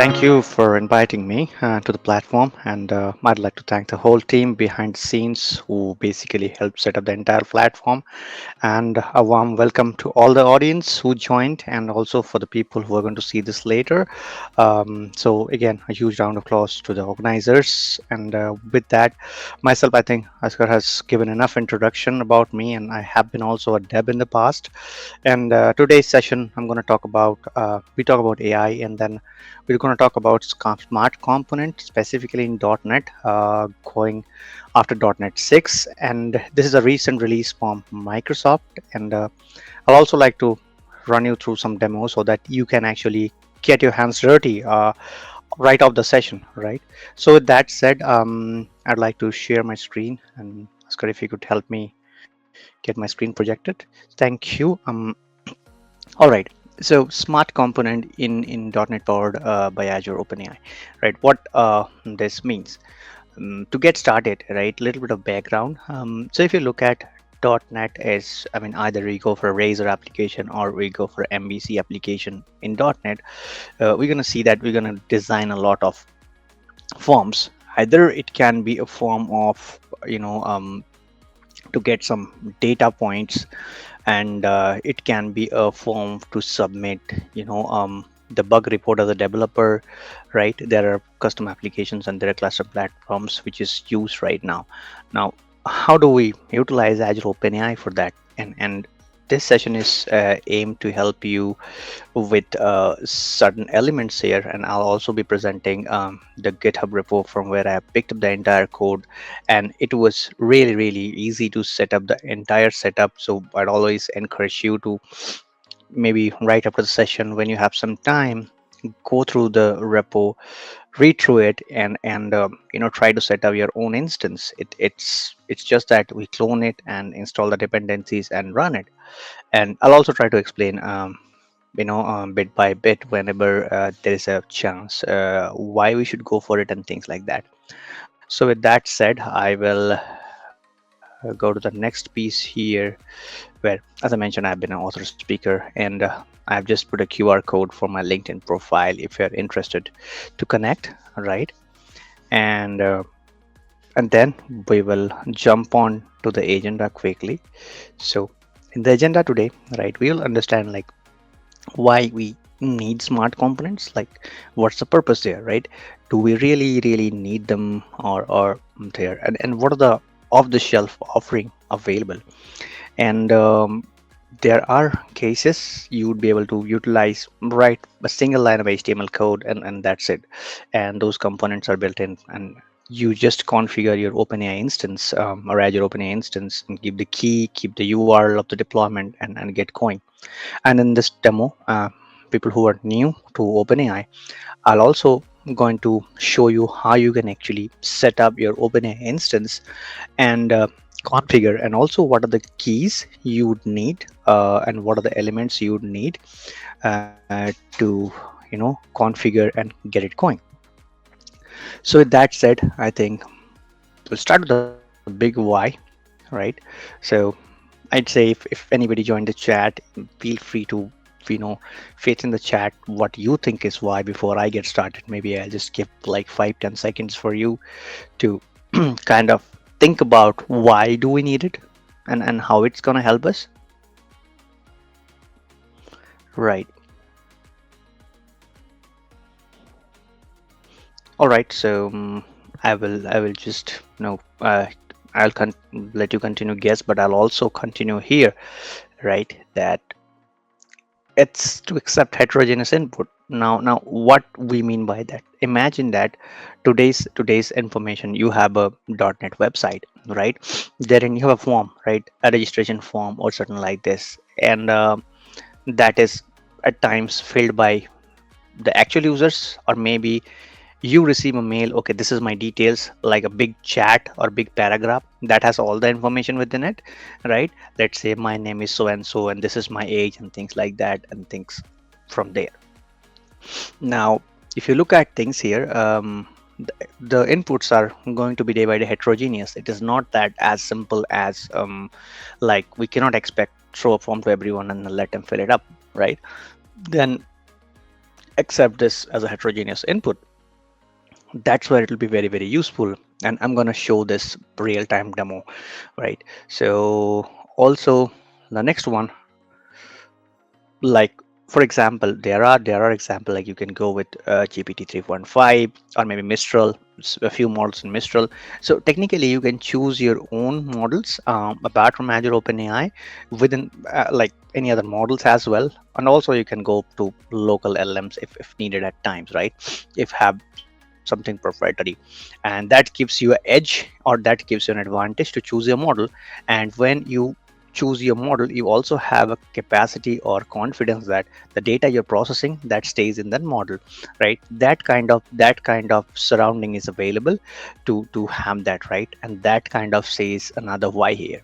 Thank you for inviting me to the platform, and I'd like to thank the whole team behind the scenes who basically helped set up the entire platform. And a warm welcome to all the audience who joined, and also for the people who are going to see this later. So, again, a huge round of applause to the organizers. And with that, myself, I think Askar has given enough introduction about me, and I have been also a dev in the past. And today's session, I'm going to talk about we talk about AI, and then we're going to talk about smart component, specifically in .NET, going after .NET 6, and this is a recent release from Microsoft. And I'll also like to run you through some demos so that you can actually get your hands dirty right off the session, right? So with that said, I'd like to share my screen, and Oscar, if you could help me get my screen projected. Thank you. All right. So smart component in .NET powered by Azure OpenAI, right? What this means. To get started, right, a little bit of background. So if you look at .NET as, I mean, either we go for a Razor application or we go for MVC application in .NET, we're going to see that we're going to design a lot of forms. Either it can be a form of, to get some data points, and it can be a form to submit, the bug report as a developer, right? There are custom applications and there are cluster platforms which is used right now. Now, how do we utilize Azure OpenAI for that? And this session is aimed to help you with certain elements here, and I'll also be presenting the GitHub repo from where I picked up the entire code, and it was really easy to set up the entire setup. So I'd always encourage you to maybe right after the session, when you have some time, go through the repo, read through it, and try to set up your own instance. It's just that we clone it and install the dependencies and run it. And I'll also try to explain bit by bit whenever there is a chance why we should go for it and things like that. So with that said, I will go to the next piece here, where, as I mentioned, I've been an author speaker, and I've just put a QR code for my LinkedIn profile if you're interested to connect, right? And and then we will jump on to the agenda quickly. So in the agenda today, right, we will understand like why we need smart components, like what's the purpose there, right? Do we really need them, or there, and what are the off the shelf offering available? And there are cases you would be able to utilize, write a single line of HTML code, and that's it, and those components are built in, and you just configure your OpenAI instance, or Azure OpenAI instance, and give the key, keep the URL of the deployment, and get going. And in this demo, people who are new to OpenAI, I'll also going to show you how you can actually set up your OpenAI instance and configure, and also what are the keys you would need, and what are the elements you would need to configure and get it going. So with that said, I think we'll start with the big why, right? So I'd say if anybody joined the chat, feel free to, you know, fit in the chat what you think is why before I get started. Maybe I'll just give like 5-10 seconds for you to kind of think about why do we need it, and how it's going to help us, right? All right, so I will just I'll let you continue guess, but I'll also continue here, right? That it's to accept heterogeneous input. Now what we mean by that, imagine that today's information, you have a .NET website, right? Therein you have a form, right? A registration form or something like this, and that is at times filled by the actual users, or maybe you receive a mail, okay, this is my details, like a big chat or big paragraph that has all the information within it, right? Let's say my name is so and so, and this is my age, and things like that, and things from there. Now if you look at things here, the inputs are going to be day by day heterogeneous. It is not that as simple as like we cannot expect throw a form to everyone and let them fill it up, right? Then accept this as a heterogeneous input. That's where it will be very, very useful. And I'm going to show this real-time demo, right? So also the next one, like for example, there are example like you can go with GPT 3.5 or maybe Mistral, a few models in Mistral. So technically you can choose your own models apart from Azure OpenAI within like any other models as well. And also you can go to local LMs if needed at times, right? If have something proprietary, and that gives you an edge or that gives you an advantage to choose your model. And when you choose your model, you also have a capacity or confidence that the data you're processing that stays in that model, right? That kind of surrounding is available to have that, right? And that kind of says another why here.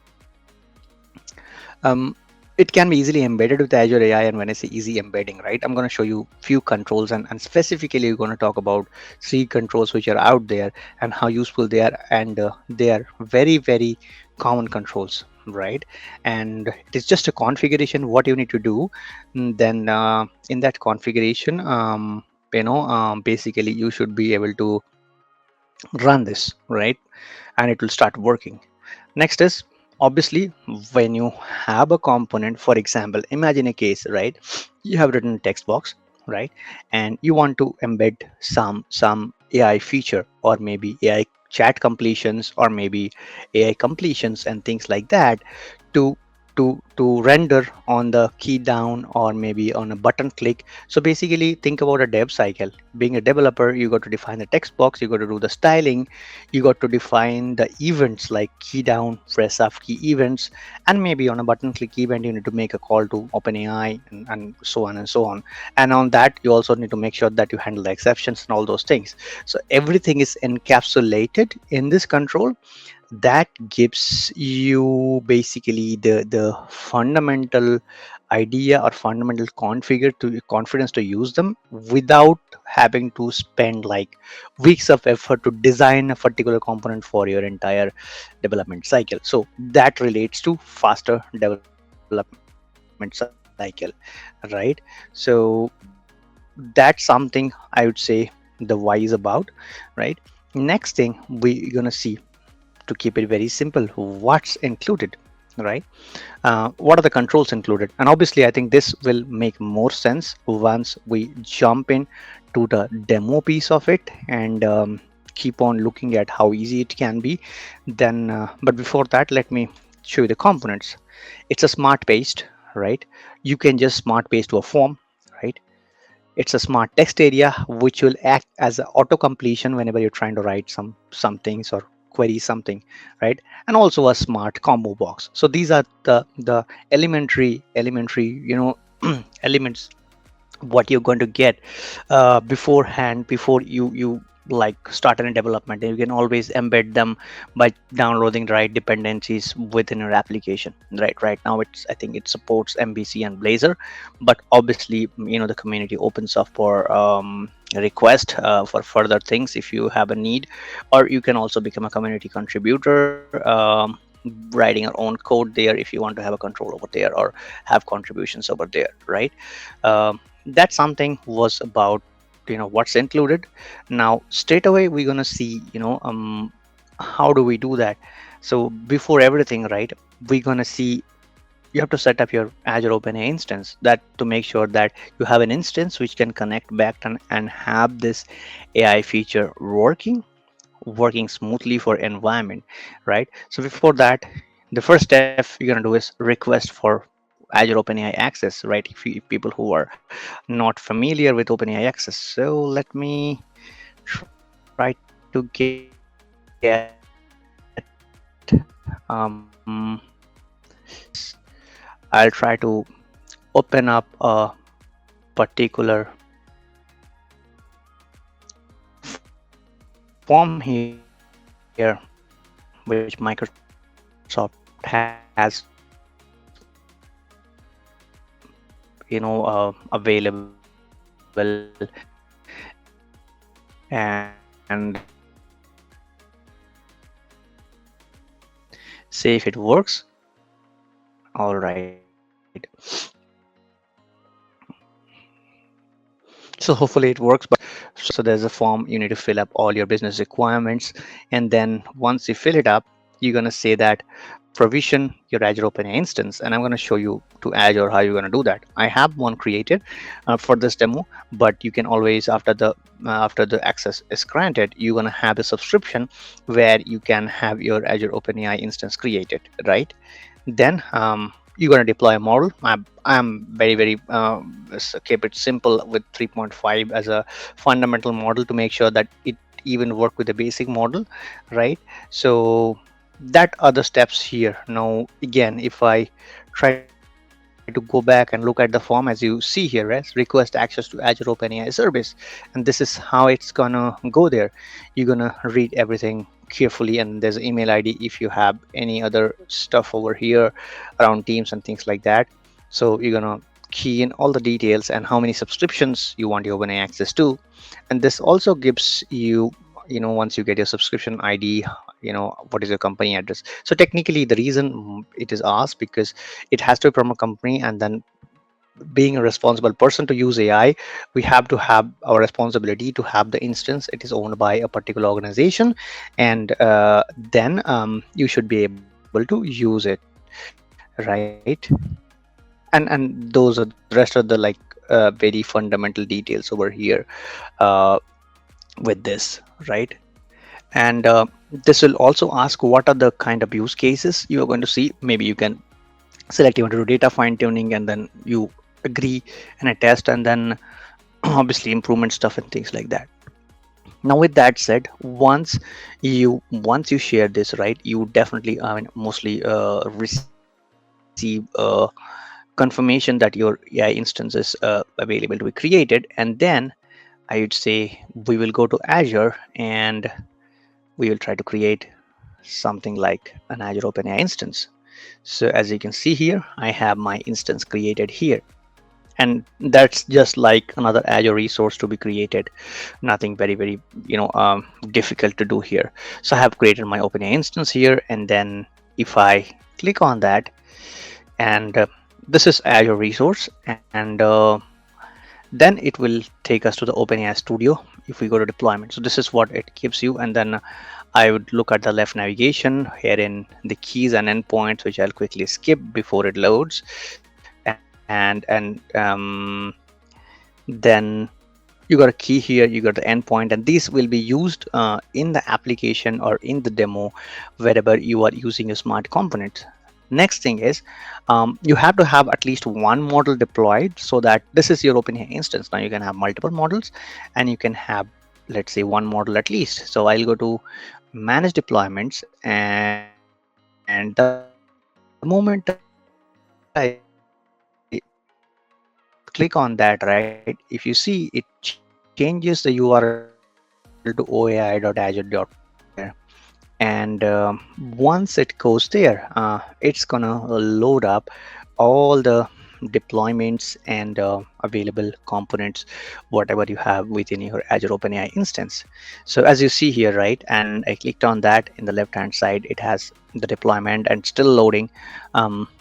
um, it can be easily embedded with Azure AI, and when I say easy embedding, right, I'm going to show you few controls, and specifically we're going to talk about three controls which are out there and how useful they are, and they are very, very common controls, right? And it is just a configuration what you need to do. Then in that configuration, basically you should be able to run this, right? And it will start working. Next is obviously when you have a component, for example, imagine a case, right? You have written a text box, right? And you want to embed some AI feature or maybe AI chat completions or maybe AI completions and things like that to to render on the key down or maybe on a button click. So basically think about a dev cycle. Being a developer, you got to define the text box, you got to do the styling, you got to define the events like key down, press up key events, and maybe on a button click event you need to make a call to OpenAI and so on and so on. And on that you also need to make sure that you handle the exceptions and all those things. So everything is encapsulated in this control that gives you basically the fundamental idea or fundamental configure to confidence to use them without having to spend like weeks of effort to design a particular component for your entire development cycle. So that relates to faster development cycle, right? So that's something I would say the why is about, right? Next thing we're gonna see, to keep it very simple, what's included, right? What are the controls included? And obviously I think this will make more sense once we jump in to the demo piece of it and keep on looking at how easy it can be. Then but before that, let me show you the components. It's a smart paste, right? You can just smart paste to a form, right? It's a smart text area which will act as an auto completion whenever you're trying to write some things or query something, right? And also a smart combo box. So these are the elementary elements what you're going to get beforehand before you like start any development. And you can always embed them by downloading the right dependencies within your application. Right now it's, I think it supports MVC and Blazor, but obviously the community opens up for request for further things if you have a need, or you can also become a community contributor, writing your own code there if you want to have a control over there or have contributions over there, right? That something was about what's included. Now straight away we're gonna see how do we do that. So before everything, right, we're gonna see you have to set up your Azure OpenAI instance, that to make sure that you have an instance which can connect back and have this AI feature working smoothly for environment, right? So before that, the first step you're going to do is request for Azure OpenAI access, right? If people who are not familiar with OpenAI access, so let me try to get I'll try to open up a particular form here which Microsoft has available, and see if it works. All right. So hopefully it works. But so there's a form you need to fill up all your business requirements, and then once you fill it up, you're going to say that provision your Azure OpenAI instance, and I'm going to show you to Azure how you're going to do that. I have one created for this demo, but you can always, after the access is granted, you're going to have a subscription where you can have your Azure OpenAI instance created, right? Then you're going to deploy a model. I'm very keep it simple with 3.5 as a fundamental model to make sure that it even work with the basic model, right? So that are the steps here. Now again, if I try to go back and look at the form, as you see here, as request access to Azure OpenAI service, and this is how it's gonna go there. You're gonna read everything carefully, and there's an email ID if you have any other stuff over here around teams and things like that. So you're gonna key in all the details and how many subscriptions you want your OpenAI access to, and this also gives you, once you get your subscription ID, what is your company address. So technically the reason it is asked because it has to be from a company, and then being a responsible person to use AI, we have to have our responsibility to have the instance it is owned by a particular organization, and then you should be able to use it, right? And those are the rest of the like very fundamental details over here uh, with this, right? And this will also ask what are the kind of use cases you are going to see. Maybe you can select you want to do data fine tuning, and then you agree and a test, and then obviously improvement stuff and things like that. Now with that said, once you share this, right, you definitely, I mean, mostly receive confirmation that your AI instance is available to be created, and then I would say we will go to Azure and we will try to create something like an Azure OpenAI instance. So as you can see here, I have my instance created here, and that's just like another Azure resource to be created. Nothing very difficult to do here. So I have created my OpenAI instance here, and then if I click on that, and this is Azure resource, and then it will take us to the OpenAI Studio. If we go to deployment, so this is what it gives you, and then I would look at the left navigation here in the keys and endpoints, which I'll quickly skip before it loads. And then you got a key here, you got the endpoint, and these will be used in the application or in the demo wherever you are using a smart component. Next thing is you have to have at least one model deployed, so that this is your OpenAI instance. Now you can have multiple models, and you can have, let's say, one model at least. So I'll go to manage deployments, and the moment I click on that, right, if you see, it changes the URL to oai.azure.com, and once it goes there, and once it goes there, it's gonna load up all the deployments and available components, whatever you have within your Azure OpenAI instance. So as you see here, right, and I clicked on that, in the left hand side it has the deployment and still loading,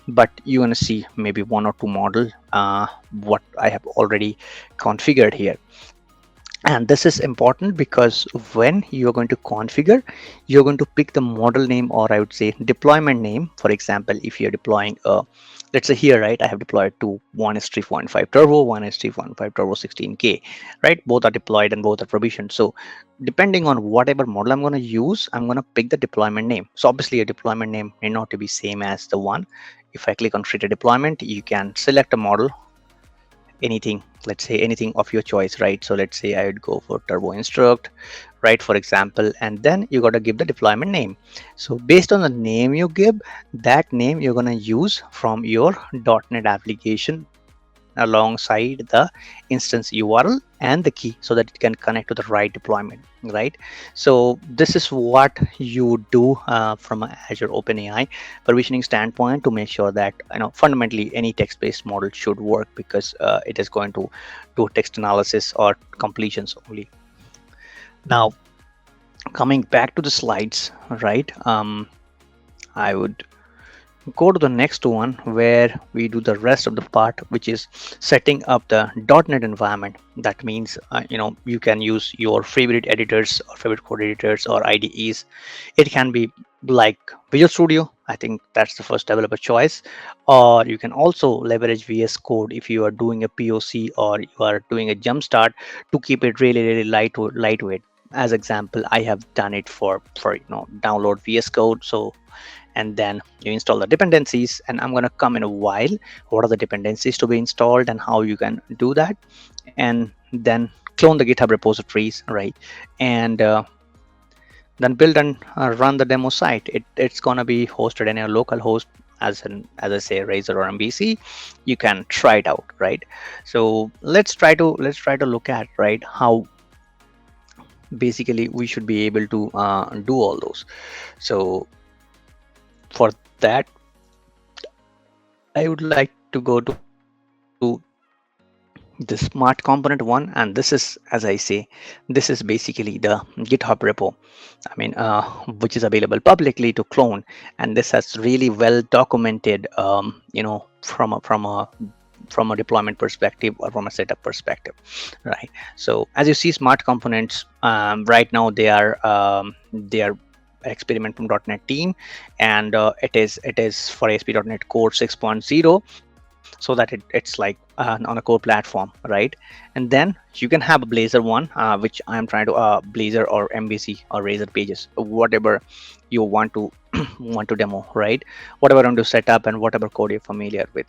but you want to see maybe one or two model what I have already configured here. And this is important because when you're going to configure, you're going to pick the model name, or I would say deployment name. For example, if you're deploying let's say here, right, I have deployed two. One is 3.5 turbo, one is 3.5 turbo 16K, right? Both are deployed and both are provisioned. So depending on whatever model I'm going to use, I'm going to pick the deployment name. So obviously a deployment name may not be same as the one. If I click on create a deployment, you can select a model, anything, let's say anything of your choice, right? So let's say I would go for turbo instruct, right, for example, and then you got to give the deployment name. So based on the name you give, that name you're going to use from your .NET application alongside the instance URL and the key, so that it can connect to the right deployment, right? So this is what you do from an Azure OpenAI provisioning standpoint to make sure that fundamentally any text-based model should work, because it is going to do text analysis or completions only. Now coming back to the slides, right, I would go to the next one where we do the rest of the part, which is setting up the .NET environment. That means you can use your favorite editors or favorite code editors or IDEs. It can be like Visual Studio. I think that's the first developer choice. Or you can also leverage VS Code if you are doing a POC or you are doing a jumpstart to keep it really lightweight. As example, I have done it for download VS Code. So and then you install the dependencies, and I'm going to come in a while what are the dependencies to be installed and how you can do that, and then clone the GitHub repositories, right? And then build and run the demo site. It's going to be hosted in your local host, as I say, Razor or MVC. You can try it out, right? So let's try to look at, right, how basically we should be able to do all those. So for that, I would like to go to the smart component one, and this is, as I say, this is basically the GitHub repo. I mean, which is available publicly to clone, and this has really well documented, from a deployment perspective or from a setup perspective, right? So as you see, smart components, right now they are experiment from .NET team, and it is for ASP.NET Core 6.0, so that it's like on a core platform, right? And then you can have a Blazor one, which I am trying to Blazor or MVC or Razor pages, whatever you want to want to demo, right? Whatever you want to set up and whatever code you're familiar with.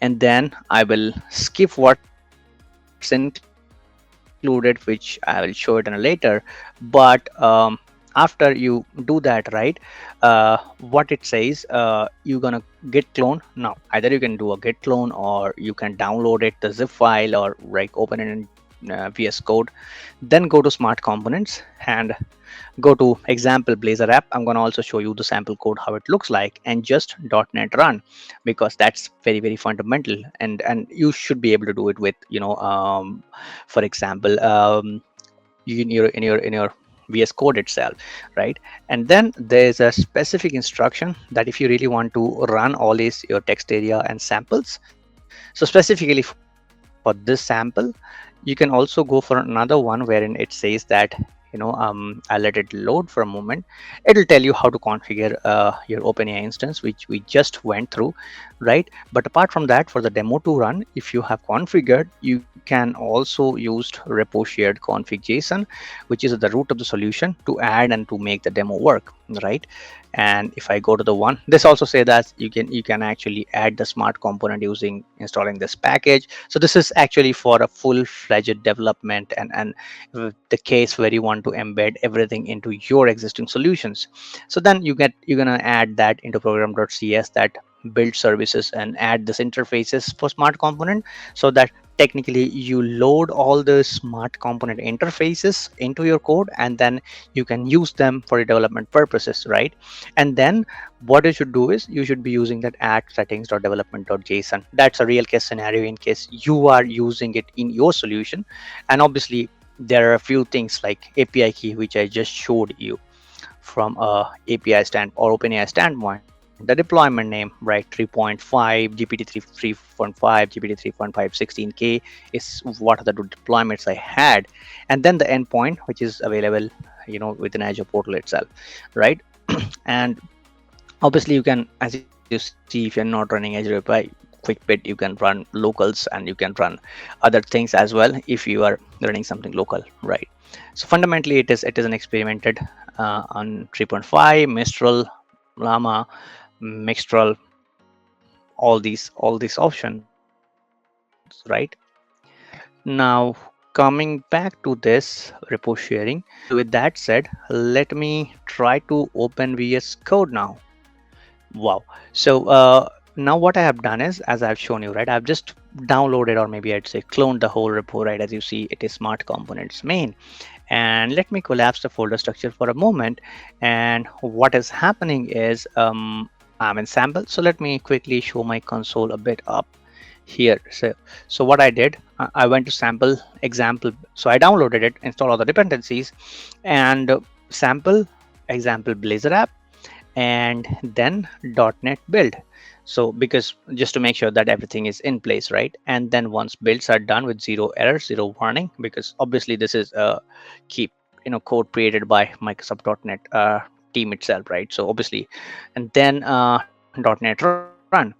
And then I will skip what's included, which I will show it in a later. But after you do that, right, what it says, you're gonna git clone. Now either you can do a git clone or you can download it, the zip file, or like open it in VS Code. Then go to smart components and go to example Blazor app. I'm going to also show you the sample code how it looks like, and just .NET run, because that's very fundamental, and you should be able to do it with, for example, in your VS Code itself, right? And then there's a specific instruction that if you really want to run all these your text area and samples, so specifically for this sample, you can also go for another one wherein it says that, I'll let it load for a moment. It'll tell you how to configure your OpenAI instance, which we just went through, right? But apart from that, for the demo to run, if you have configured, you can also use repo shared config JSON, which is the root of the solution, to add and to make the demo work, right? And if I go to the one, this also say that you can actually add the smart component using installing this package. So this is actually for a full-fledged development, and the case where you want to embed everything into your existing solutions. So then you're gonna add that into program.cs, that build services, and add this interfaces for smart component, so that technically you load all the smart component interfaces into your code, and then you can use them for your development purposes, right? And then what you should do is you should be using that add settings.development.json. That's a real case scenario in case you are using it in your solution. And obviously there are a few things like API key, which I just showed you from a API stand or OpenAI standpoint. The deployment name, right, 3.5, GPT-3.5, GPT-3.5, 16K is what are the deployments I had. And then the endpoint, which is available, within Azure portal itself, right? And obviously you can, as you see, if you're not running Azure API QuickBit, you can run locals, and you can run other things as well if you are running something local, right? So fundamentally it is an experimented on 3.5 Mistral, Llama, Mixtral, all these options, right? Now coming back to this repo sharing, and with that said, let me try to open VS Code now. Wow. So now what I have done is, as I've shown you, right, I've just downloaded, or maybe I'd say cloned the whole repo, right? As you see, it is smart components main. And let me collapse the folder structure for a moment. And what is happening is, I'm in sample. So let me quickly show my console a bit up here. So what I did, I went to sample example. So I downloaded it, installed all the dependencies, and sample example Blazor app. and then .NET build. So because just to make sure that everything is in place, right? And then once builds are done with zero errors, zero warning, because obviously this is a keep code created by Microsoft.NET team itself, right? So obviously, and then .NET run.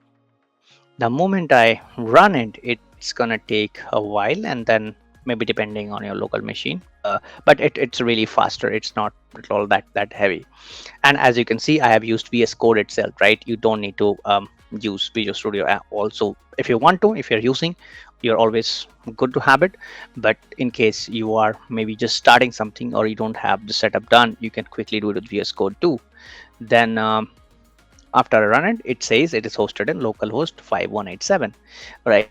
The moment I run it, it's gonna take a while, and then maybe depending on your local machine, but it's really faster. It's not at all that heavy. And as you can see, I have used VS Code itself, right? You don't need to use Visual Studio also. If you want to, if you're using, you're always good to have it. But in case you are maybe just starting something or you don't have the setup done, you can quickly do it with VS Code too. Then after I run it, it says it is hosted in localhost 5187, right?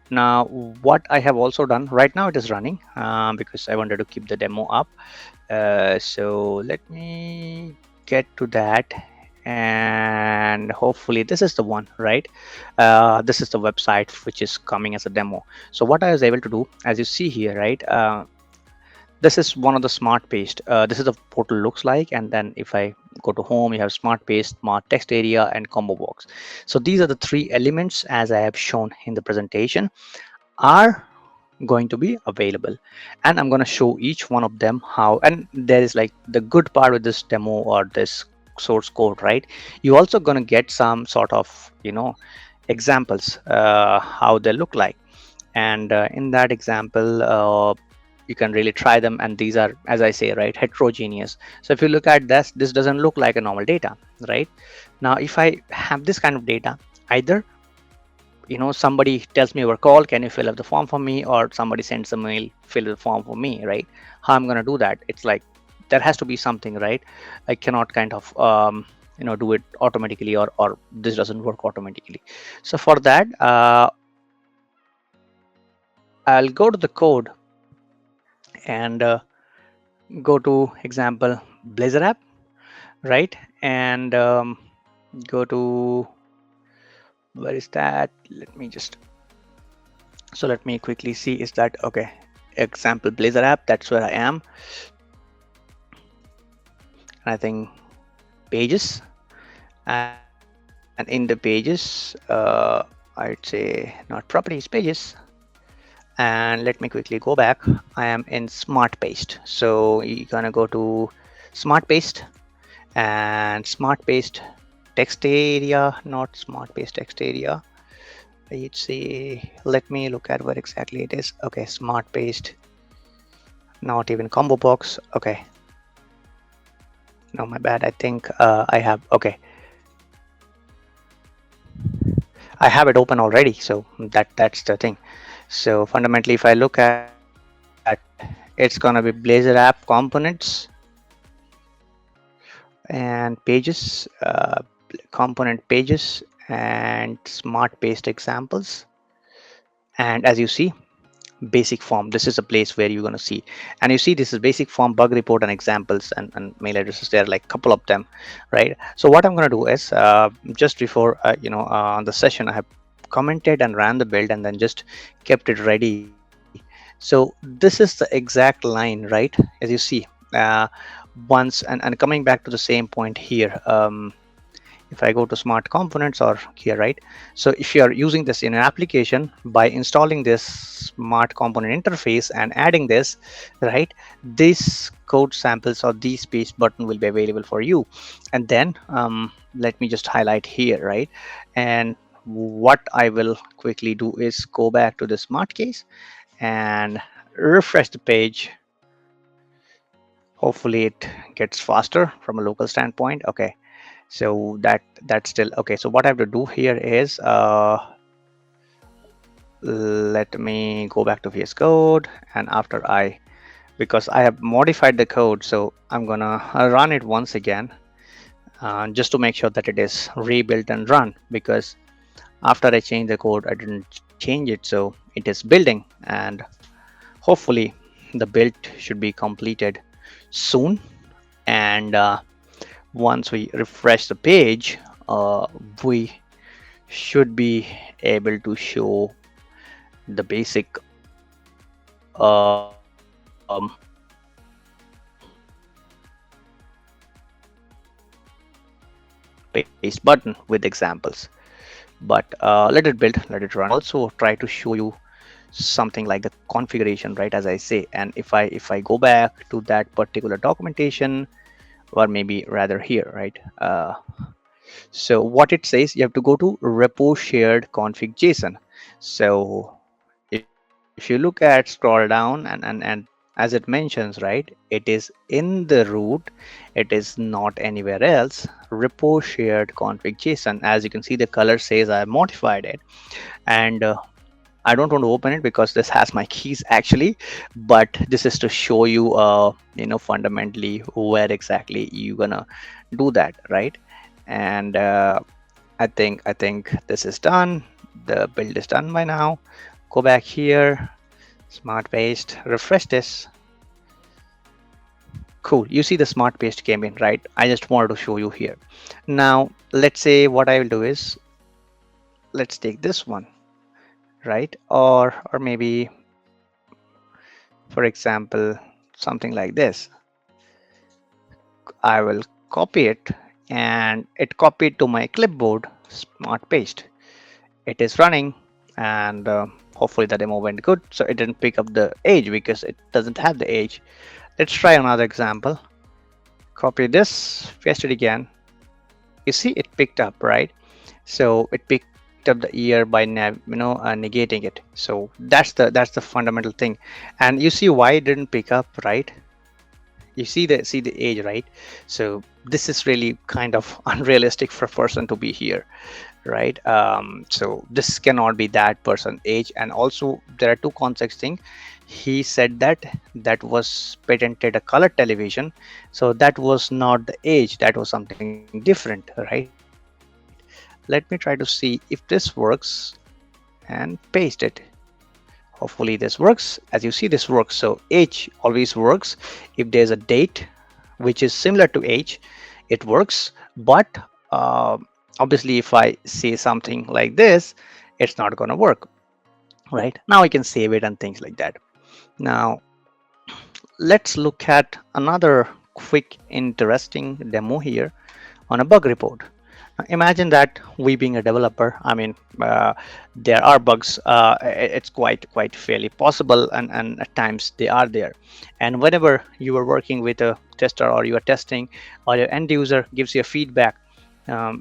Now what I have also done right now, it is running because I wanted to keep the demo up. So let me get to that, and hopefully this is the one, right? This is the website which is coming as a demo. So what I was able to do, as you see here, right? This is one of the smart paste. This is the portal looks like, and then if I go to home, you have smart paste, smart text area, and combo box. So these are the three elements as I have shown in the presentation are going to be available, and I'm going to show each one of them how. And there is like the good part with this demo or this source code, right? You also going to get some sort of examples how they look like, and in that example you can really try them, and these are, as I say, right, heterogeneous. So if you look at this doesn't look like a normal data, right? Now if I have this kind of data, either somebody tells me over call, can you fill up the form for me, or somebody sends a mail, fill the form for me, right? How I'm going to do that? It's like there has to be something, right? I cannot kind of do it automatically, or this doesn't work automatically. So for that I'll go to the code and go to example Blazor app, right? And go to, where is that? Let me just, so let me quickly see, is that okay? Example Blazor app, that's where I am. And I think pages, and in the pages I'd say not properties, pages. And let me quickly go back. I am in smart paste, so you're gonna go to smart paste, and smart paste text area, not smart paste text area. I'd say, let me look at where exactly it is. Okay, smart paste, not even combo box. Okay, no, my bad. I think I have, okay, I have it open already, so that's the thing. So fundamentally, if I look at, it's gonna be Blazor app components and pages, component pages, and smart paste examples. And as you see, basic form, this is a place where you're going to see, and you see this is basic form, bug report, and examples, and mail addresses. There are like a couple of them, right? So what I'm going to do is just before on the session, I have commented and ran the build and then just kept it ready. So this is the exact line, right? As you see, uh, once, and coming back to the same point here, if I go to smart components or here, right? So if you are using this in an application, by installing this smart component interface and adding this, right, this code samples or these paste button will be available for you. And then let me just highlight here, right? And what I will quickly do is go back to the smart case and refresh the page. Hopefully it gets faster from a local standpoint. Okay, so that's still okay. So what I have to do here is let me go back to VS Code, and after because I have modified the code, so I'm gonna run it once again just to make sure that it is rebuilt and run, because after I changed the code I didn't change it, so it is building, and hopefully the build should be completed soon. And once we refresh the page, we should be able to show the basic paste button with examples. But let it build, let it run. Also try to show you something like the configuration, right, as I say. And if I go back to that particular documentation, or maybe rather here, right, so what it says, you have to go to repo shared config JSON. So if you look at, scroll down, and as it mentions, right, it is in the root, it is not anywhere else. Repo shared config JSON. As you can see, the color says I modified it, and I don't want to open it because this has my keys actually, but this is to show you, fundamentally where exactly you gonna do that, right? And I think this is done. The build is done by now. Go back here, smart paste, refresh this. Cool. You see the smart paste came in, right? I just wanted to show you here. Now, let's say what I will do is, let's take this one, right? Or maybe, for example, something like this. I will copy it, and it copied to my clipboard, smart paste. It is running, and hopefully the demo went good. So it didn't pick up the age because it doesn't have the age. Let's try another example. Copy this, paste it again. You see it picked up, right? So it picked up the year by negating it. So that's the fundamental thing. And you see why it didn't pick up, right? You see the age, right? So this is really kind of unrealistic for a person to be here, right? So this cannot be that person age. And also there are two context thing. He said that that was patented a color television, so that was not the age, that was something different, right? Let me try to see if this works and paste it. Hopefully this works. As you see, this works. So age always works if there's a date which is similar to age, it works. But uh, obviously if I say something like this, it's not going to work, right? Now I can save it and things like that. Now let's look at another quick interesting demo here on a bug report. Now, imagine that we being a developer, I mean, there are bugs. It's quite fairly possible, and at times they are there. And whenever you are working with a tester, or you are testing, or your end user gives you a feedback,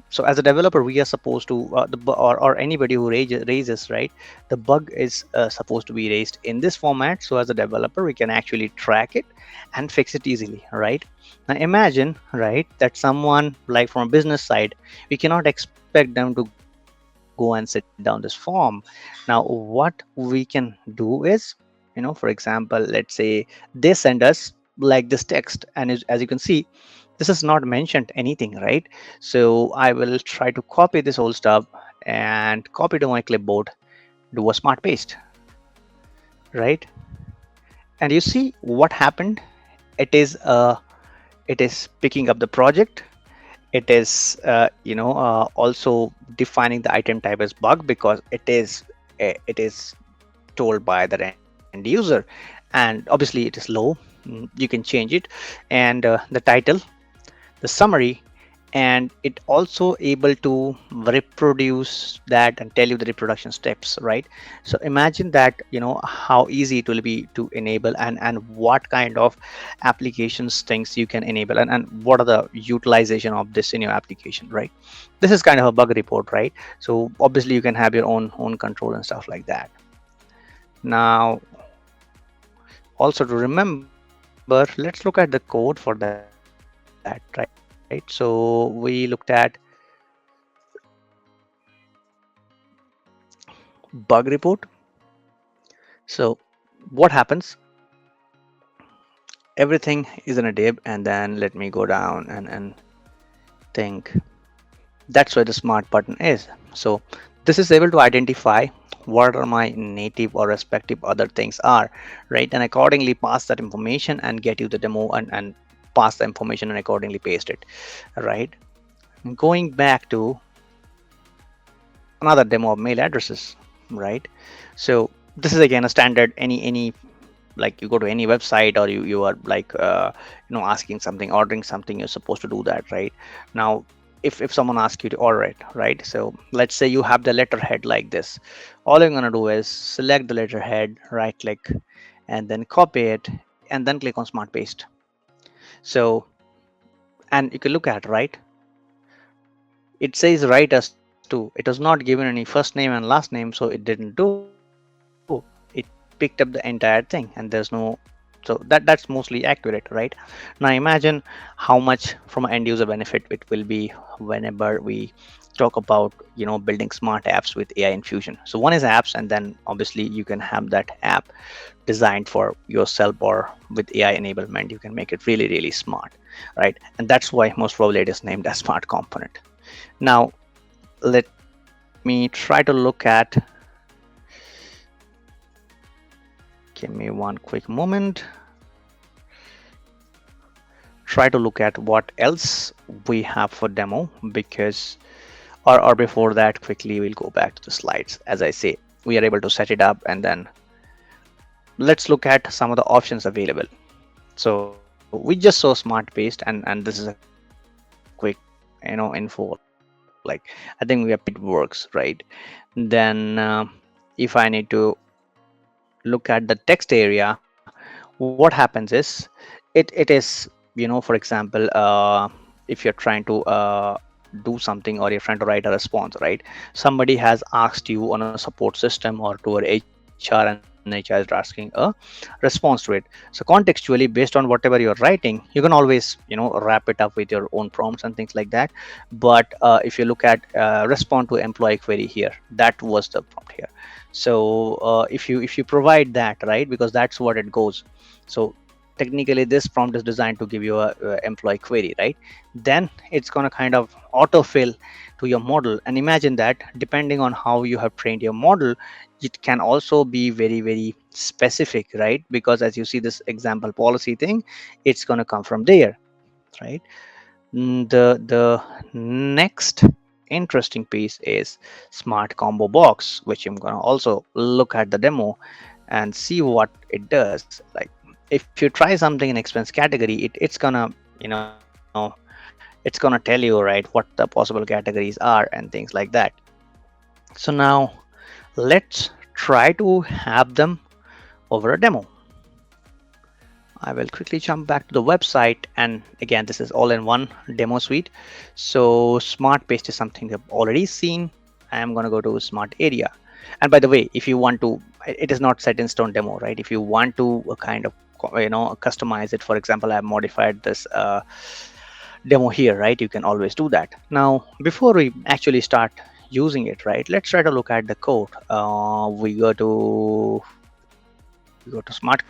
so as a developer, we are supposed to, or anybody who raises, right, the bug is supposed to be raised in this format. So as a developer, we can actually track it and fix it easily, right? Now imagine, right, that someone like from a business side, we cannot expect them to go and sit down this form. Now what we can do is, for example, let's say they send us like this text, and as you can see, this is not mentioned anything, right? So I will try to copy this whole stuff and copy to my clipboard, do a smart paste, right? And you see what happened. It is it is picking up the project. It is also defining the item type as bug, because it is told by the end user. And obviously it is low. You can change it. And the title, the summary, and it also able to reproduce that and tell you the reproduction steps, right? So imagine that, how easy it will be to enable, and what kind of applications things you can enable, and what are the utilization of this in your application, right? This is kind of a bug report, right? So obviously you can have your own control and stuff like that. Now also to remember, let's look at the code for that, right? So we looked at bug report. So what happens, everything is in a div, and then let me go down and think. That's where the smart button is. So this is able to identify what are my native or respective other things are, right? And accordingly pass that information and get you the demo, and pass the information and accordingly paste it, right? Going back to another demo of mail addresses, right? So this is again a standard, any like you go to any website, or you are like asking something, ordering something, you're supposed to do that, right? Now if someone asks you to order it, right? So let's say you have the letterhead like this. All you're going to do is select the letterhead, right click, and then copy it, and then click on smart paste. So, and you can look at, right, it says write as to. It was not given any first name and last name, so it didn't do. It picked up the entire thing, and there's no. So that's mostly accurate, right? Now imagine how much from an end user benefit it will be whenever we talk about, building smart apps with AI infusion. So one is apps, and then obviously you can have that app designed for yourself, or with AI enablement you can make it really really smart, right? And that's why most probably it is named as smart component. Now let me try to look at, give me one quick moment, try to look at what else we have for demo, because or before that, quickly we'll go back to the slides. As I say, we are able to set it up, and then let's look at some of the options available. So we just saw smart paste, and this is a quick info, like I think we have pretty works, right? Then if I need to look at the text area, what happens is it is, for example, if you're trying to do something, or you're trying to write a response, right? Somebody has asked you on a support system or to our HR, and HR is asking a response to it. So contextually, based on whatever you're writing, you can always wrap it up with your own prompts and things like that. But if you look at respond to employee query here, that was the prompt here. So if you provide that, right, because that's what it goes. So technically this prompt is designed to give you a employee query, right? Then it's going to kind of autofill to your model. And imagine that depending on how you have trained your model, it can also be very very specific, right? Because as you see this example policy thing, it's going to come from there, right? The next interesting piece is smart combo box, which I'm going to also look at the demo and see what it does. Like if you try something in expense category, it's gonna, it's gonna tell you, right, what the possible categories are and things like that. So now let's try to have them over a demo. I will quickly jump back to the website, and again, this is all in one demo suite. So smart paste is something you've already seen. I am going to go to smart area. And by the way, if you want to, it is not set in stone demo, right? If you want to kind of customize it, for example, I have modified this demo here, right? You can always do that. Now before we actually start using it, right, let's try to look at the code. We go to smart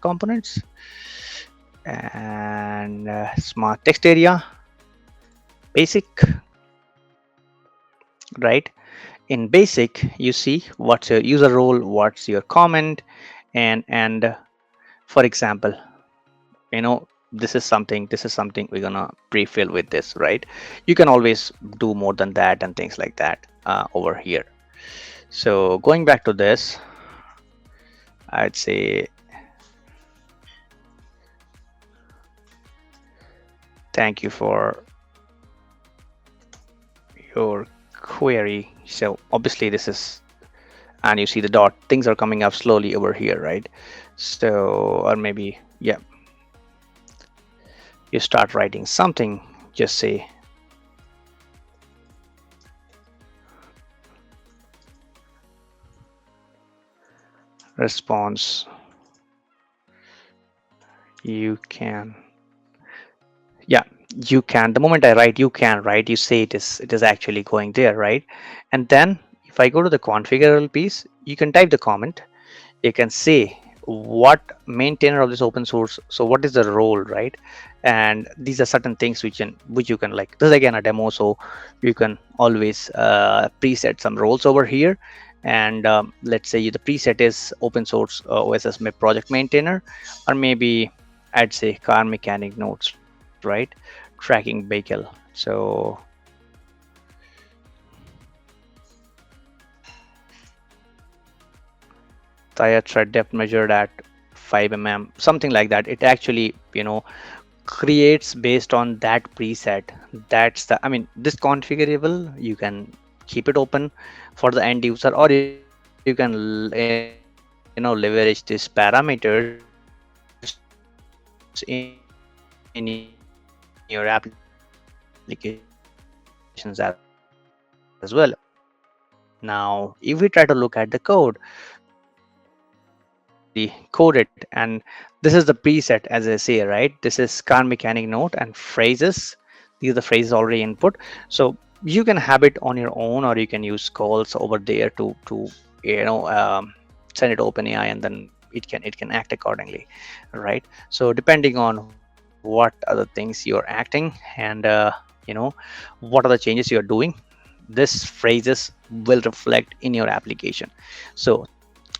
components, and smart text area, basic, right? In basic you see what's your user role, what's your comment, and for example, this is something we're gonna pre-fill with this, right? You can always do more than that and things like that over here. So going back to this, I'd say thank you for your query. So obviously this is, and you see the dot, things are coming up slowly over here, right? So, or maybe, yeah, you start writing something, just say response, you can, yeah, you can. The moment I write you can, right, you say it is actually going there, right? And then if I go to the configurable piece, you can type the comment, you can say what maintainer of this open source, so what is the role, right? And these are certain things which you can, like, this is again a demo, so you can always preset some roles over here. And let's say the preset is open source OSS project maintainer, or maybe I'd say car mechanic notes, right? Tracking vehicle. So tire tread depth measured at 5 mm, something like that. It actually creates based on that preset. That's the, I mean, this configurable, you can keep it open for the end user, or you can leverage these parameters in your applications as well. Now if we try to look at the code, we basically code it, and this is the preset, as I say, right? This is car mechanic note and phrases. These are the phrases already input. So you can have it on your own, or you can use calls over there to you know send it to OpenAI, and then it can act accordingly, right? So depending on what other things you're acting, and you know what are the changes you're doing, this phrases will reflect in your application. So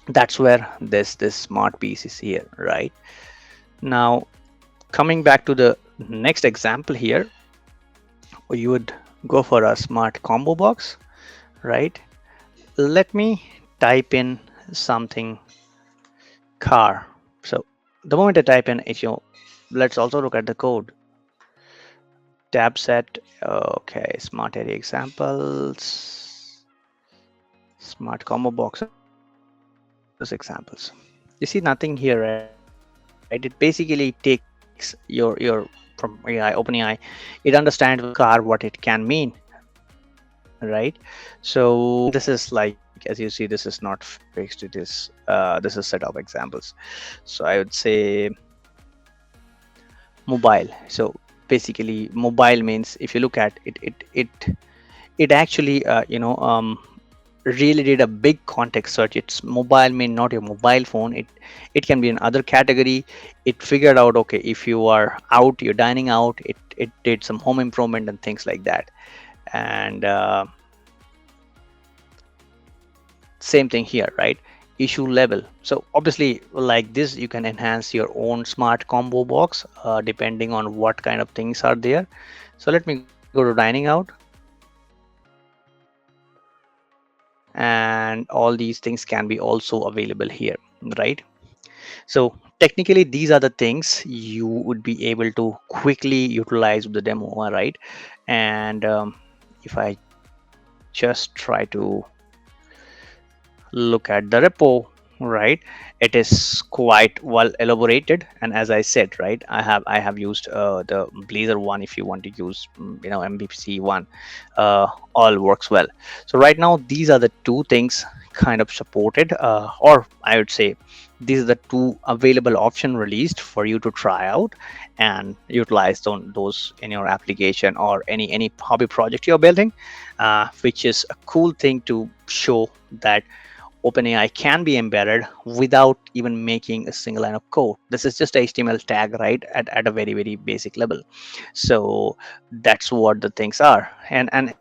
that's where this smart piece is here, right? Now coming back to the next example here, you would go for a smart combo box, right? Let me type in something car. So the moment I type in it, let's also look at the code. Tab set, okay, smart area examples, smart combo boxes examples. You see nothing here, right? It basically takes your from AI, OpenAI. It understands with car what it can mean, right? So and this is like, as you see, this is not fixed. This is set of examples. So I would say mobile. So basically mobile means, if you look at it actually really did a big context search. It's mobile mean not your mobile phone. It can be in other category. It figured out, okay, if you are out, you're dining out, it did some home improvement and things like that. And same thing here, right? Issue level. So obviously like this, you can enhance your own smart combo box depending on what kind of things are there. So let me go to dining out, and all these things can be also available here, right? So technically these are the things you would be able to quickly utilize with the demo, right? And if I just try to look at the repo, right, it is quite well elaborated. And as I said, right, I have used the Blazor one. If you want to use MVC one, all works well. So right now these are the two things kind of supported, or I would say these are the two available option released for you to try out and utilize those in your application or any hobby project you're building, which is a cool thing to show that OpenAI can be embedded without even making a single line of code. This is just a HTML tag, right? At a very, very basic level. So that's what the things are. And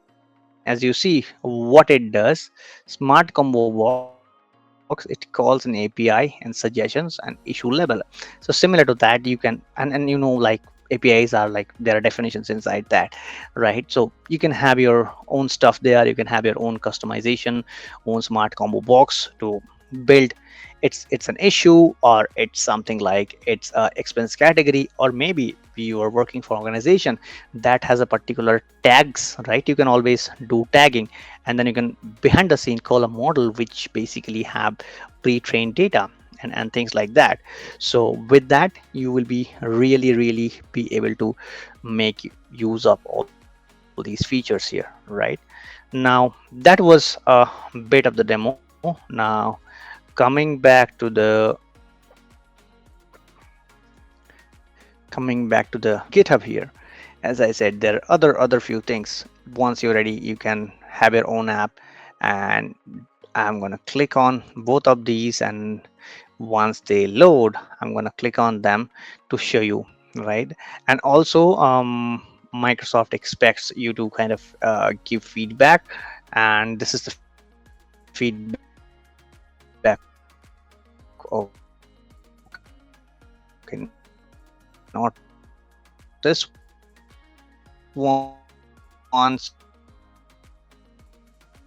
as you see, what it does, Smart Combo Box, it calls an API and suggestions and issue level. So similar to that, you can, and APIs are like, there are definitions inside that, right? So you can have your own stuff there. You can have your own customization, own smart combo box to build. It's an issue, or it's something like it's a expense category, or maybe you are working for organization that has a particular tags, right? You can always do tagging, and then you can behind the scene call a model which basically have pre-trained data and things like that. So with that, you will be really be able to make use of all these features here, right? Now that was a bit of the demo. Now coming back to the GitHub here, as I said, there are other few things. Once you're ready, you can have your own app, and I'm gonna click on both of these, and once they load, I'm gonna click on them to show you, right? And also Microsoft expects you to kind of give feedback, and this is the feedback. Okay, not this one.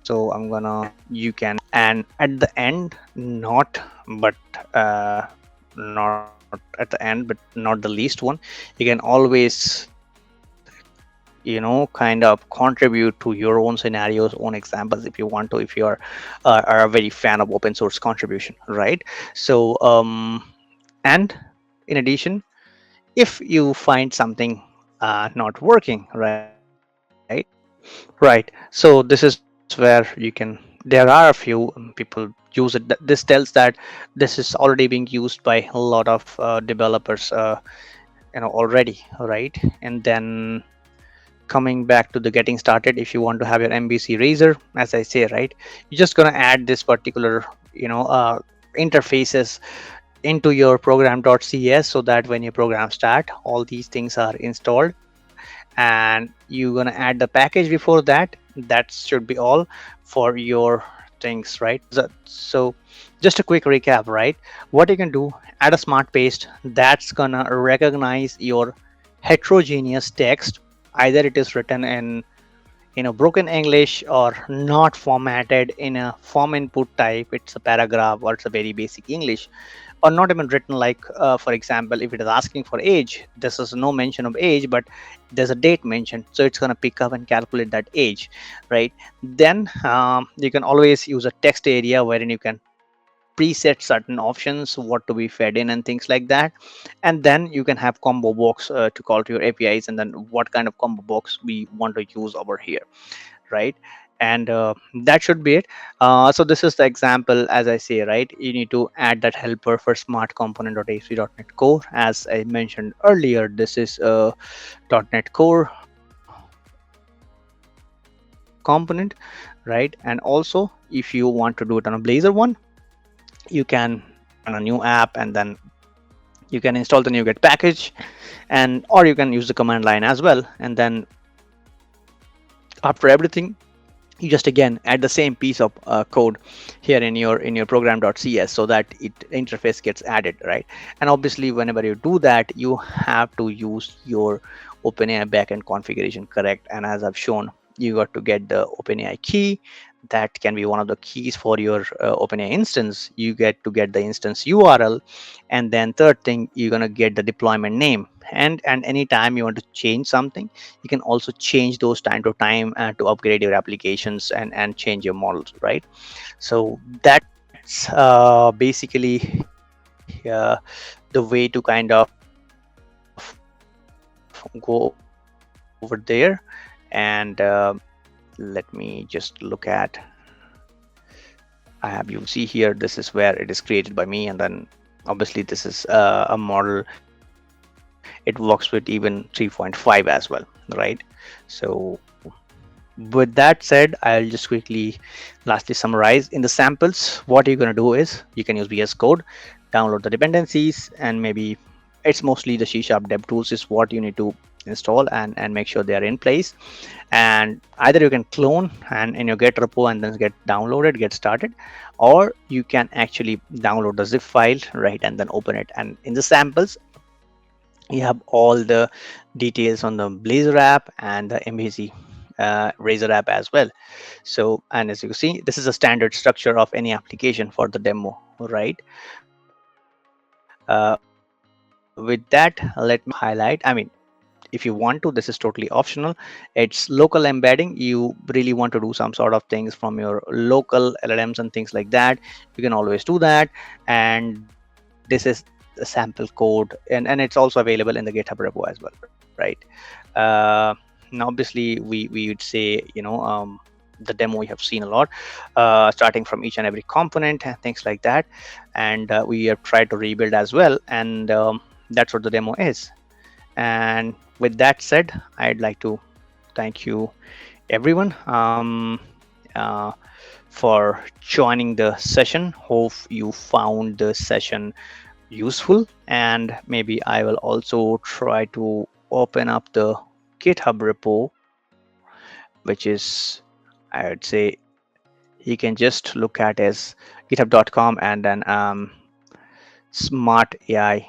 So I'm gonna, you can, and at the end, not but not at the end, but not the least one, you can always kind of contribute to your own scenarios, own examples if you want to, if you are a very fan of open source contribution, right? So and in addition, if you find something not working, right, so this is where you can, there are a few people use it. This tells that this is already being used by a lot of developers already, right? And then coming back to the getting started, if you want to have your MVC razor, as I say, right, you're just going to add this particular interfaces into your program.cs, so that when your program start, all these things are installed, and you're going to add the package before that. That should be all for your things, right? So just a quick recap, right? What you can do, add a smart paste that's going to recognize your heterogeneous text, either it is written in broken English or not formatted in a form input type, it's a paragraph or it's a very basic English, or not even written like, for example, if it is asking for age, this is no mention of age, but there's a date mentioned, so it's going to pick up and calculate that age, right? Then you can always use a text area wherein you can preset certain options, what to be fed in and things like that. And then you can have combo box to call to your APIs, and then what kind of combo box we want to use over here, right? And that should be it. So this is the example, as I say, right? You need to add that helper for smart component.ac.net core. As I mentioned earlier, this is a .NET core component, right? And also, if you want to do it on a Blazor one, you can run a new app, and then you can install the NuGet package, and or you can use the command line as well. And then after everything, you just again add the same piece of code here in your program.cs, so that it interface gets added, right? And obviously whenever you do that, you have to use your OpenAI backend configuration correct. And as I've shown, you got to get the OpenAI key. That can be one of the keys for your OpenAI instance. You get to get the instance URL, and then third thing, you're going to get the deployment name. And anytime you want to change something, you can also change those time to time to upgrade your applications and change your models, right? So that's basically the way to kind of go over there. And let me just look at, I have, you see here, this is where it is created by me. And then obviously this is a model, it works with even 3.5 as well, right? So with that said, I'll just quickly lastly summarize. In the samples, what you're going to do is you can use VS Code, download the dependencies, and maybe it's mostly the C# dev tools is what you need to install and make sure they are in place. And either you can clone and in your Git repo and then get downloaded, get started, or you can actually download the zip file, right, and then open it. And in the samples, you have all the details on the Blazor app and the MVC Razor app as well. So, and as you see, this is a standard structure of any application for the demo, right? With that, let me highlight. I mean, if you want to, this is totally optional. It's local embedding. You really want to do some sort of things from your local LLMs and things like that, you can always do that. And this is the sample code, and it's also available in the GitHub repo as well, right? Now obviously we would say, the demo we have seen a lot, starting from each and every component and things like that. And we have tried to rebuild as well. And that's what the demo is. And with that said, I'd like to thank you everyone uh, for joining the session. Hope you found the session useful, and maybe I will also try to open up the GitHub repo, which is, I would say, you can just look at as github.com and then smart AI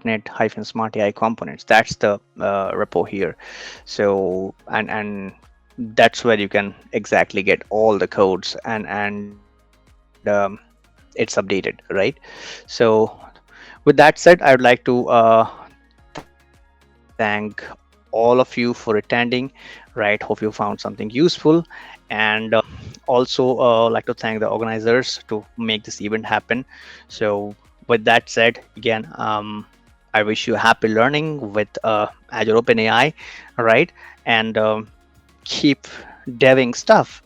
.NET hyphen smart AI components. That's the repo here. So and that's where you can exactly get all the codes, and it's updated, right? So with that With that said, I would like to thank all of you for attending. Right, hope you found something useful. And also like to thank the organizers to make this event happen. So with that said, again, I wish you happy learning with Azure OpenAI, right? And keep deving stuff.